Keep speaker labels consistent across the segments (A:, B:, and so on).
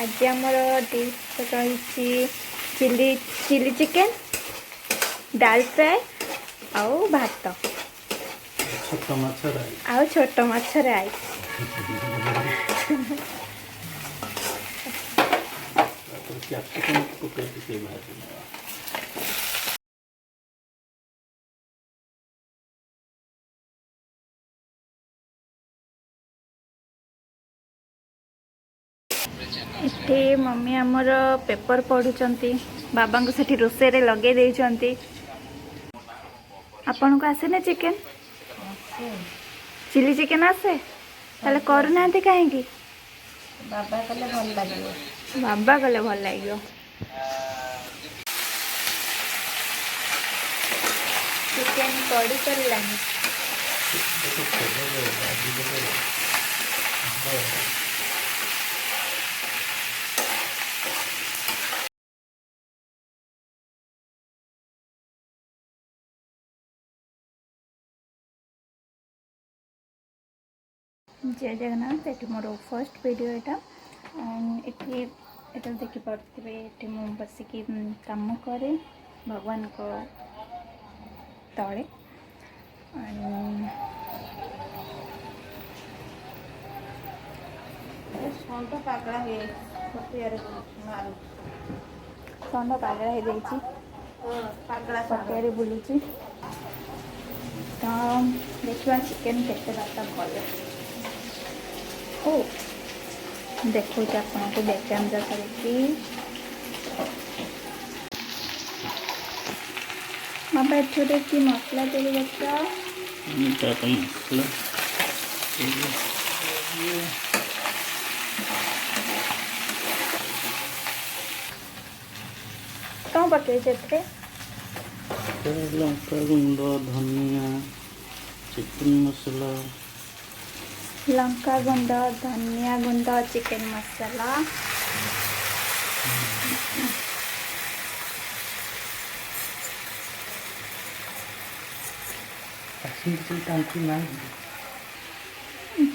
A: आज आमर डिश रही चिली चिली चिकेन दाल फ्राए आउ भात आउ छोट माछ राई इथे मम्मी आमर पेपर पढ़ुंट बाबा को सेठी रोसे लगे देइछंती। आपन को आसे ना चिकेन चिली चिकेन आसे ताले करूना कहीं
B: बाबा कले भल लगे
A: बाबा कले भल लगे चिकेन कड़ी सरलानी जय जगन्नाथ ये मोर फर्स्ट वीडियो ये देखिपे ये मु बसिकी काम करे भगवान को तले
B: सौंठ पागला है
A: षंड पागला हो जाइए
B: पागला
A: पटियारे बुलूची तो देखा चिकेन केते बात भल ओ देखो आपको बेचाम करके बाबा छोटे कि मसला देवी बच्चा
C: मसला
A: कौन पकड़े
C: लंका गुंड धनिया चिकन मसला
A: लंका गुंड धनिया गुंड चिकेन मसाला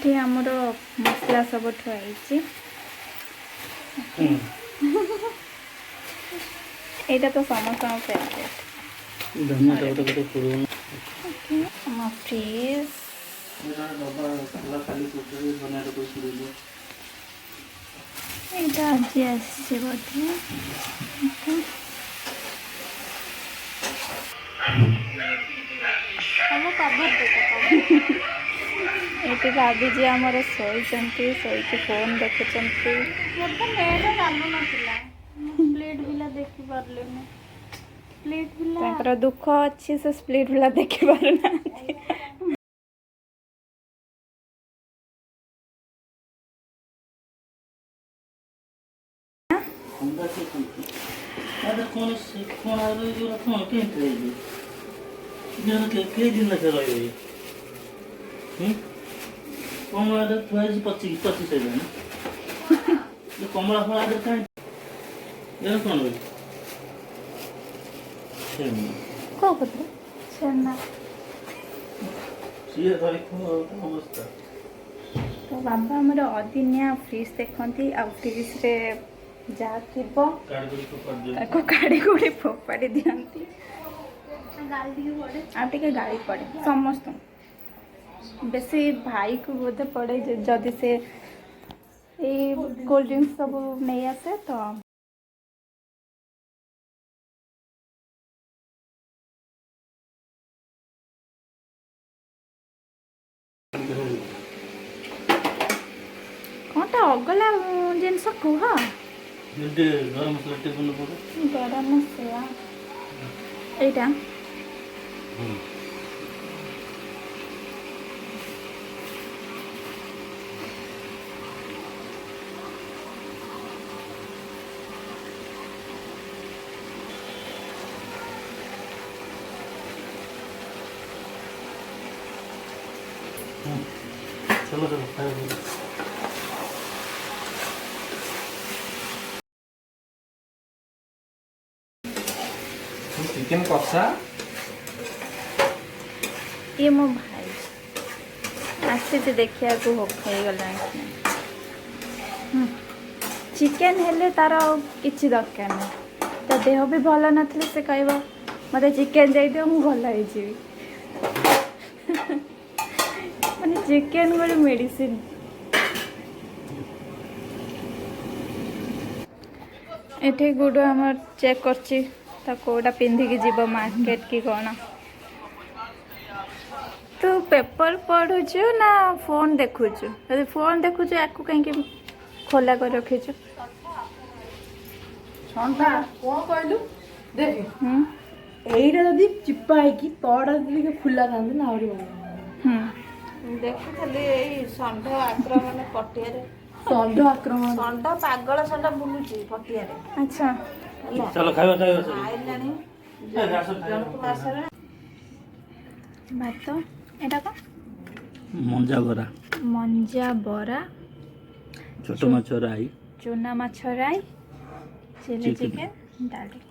A: ये आमर मसला सब थुआई यहाँ तो समस्त फेवरेट
C: धनिया
A: फ्रिज यहाँ आज आसे बोधे ये भाभी जी आमर शोची शोक फोन देखुंट
B: प्लेट बिला देखि पारले प्लेट बिला
A: दुख अच्छी से स्प्लिट वाला देखी पारना
C: कमला फल आदर कहीं कौन
A: कौ पत्र छेना
C: अवस्था
A: तो बाबा हमारे अदिनिया फ्रिज देखती आ फ्रिज रे जहाँ थी काढ़ी गोड़ी फोपाड़ी दिखती आटे गाड़ी पड़े समस्त बेसी भाई को बोधे पड़े जदि से कोल्ड ड्रिंक्स सब नहीं आसे तो कौनटा अगला जिनस कुह
C: गरम मसला
A: गरम मसला एटा
C: चलो चलो खाओ
D: चिकेन कषा
A: ये मो भाई आसी देखिया को हो गला ଚିକେନ ହେଲେ ତାର ଆଉ କିଛି ଦରକାର ନାହିଁ। ତା ଦେହ ବି ଭଲ ନଥିଲେ ସେ କହିବ ମୋତେ ଚିକେନ ଦେଇଦିଅ ମୁଁ ଭଲ ହେଇଯିବି। ମାନେ ଚିକେନ ଗୋଟେ ମେଡିସିନ। ଏଠି ଗୁଡୁ ଆମର ଚେକ୍ କରୁଛି ତା କୋଉଟା ପିନ୍ଧିକି ଯିବ ମାର୍କେଟ କି କ'ଣ। ତୁ ପେପର ପଢୁଛୁ ନା ଫୋନ ଦେଖୁଛୁ? ଯଦି ଫୋନ ଦେଖୁଛୁ ୟାକୁ କାହିଁକି ଖୋଲା କରି ରଖିଛୁ?
D: ଥଣ୍ଡା କଣ କହିଲୁ ଦେଖ
A: ହୁଁ
D: ଏଇଟା ଯଦି ଚିପା ହେଇକି ତଳଟା ଯଦି ଟିକେ ଖୋଲା ଥାନ୍ତା ନା ଆହୁରି ଭଲ।
A: ହୁଁ
B: ଦେଖୁଥିଲି ଏଇ ଷଣ୍ଢ ଆକ୍ରମଣ ପଟିଆରେ।
D: ଷଣ୍ଢ ଆକ୍ରମଣ
B: ଷଣ୍ଢ ପାଗଳ ଷଣ୍ଢ ବୁଲୁଛି ପଟିଆରେ
A: ଆଚ୍ଛା
B: ହେଲା।
C: ଚାଲ ଖାଇବା ଖାଇବା ଚାଲ।
B: ଆଇଲାଣି
C: ଘାସ
B: ଜଣକୁ ମାସରେ
A: ଭାତ ଏଇଟା କ'ଣ?
C: ମଞ୍ଜା ବରା,
A: ମଞ୍ଜା ବରା,
C: ଛୋଟ ମାଛ ରାଇ,
A: ଚୁନା ମାଛ ରାଇ, ଚିଲି
C: ଚିକେନ।
A: ଚିକେନ, ଡାଲି।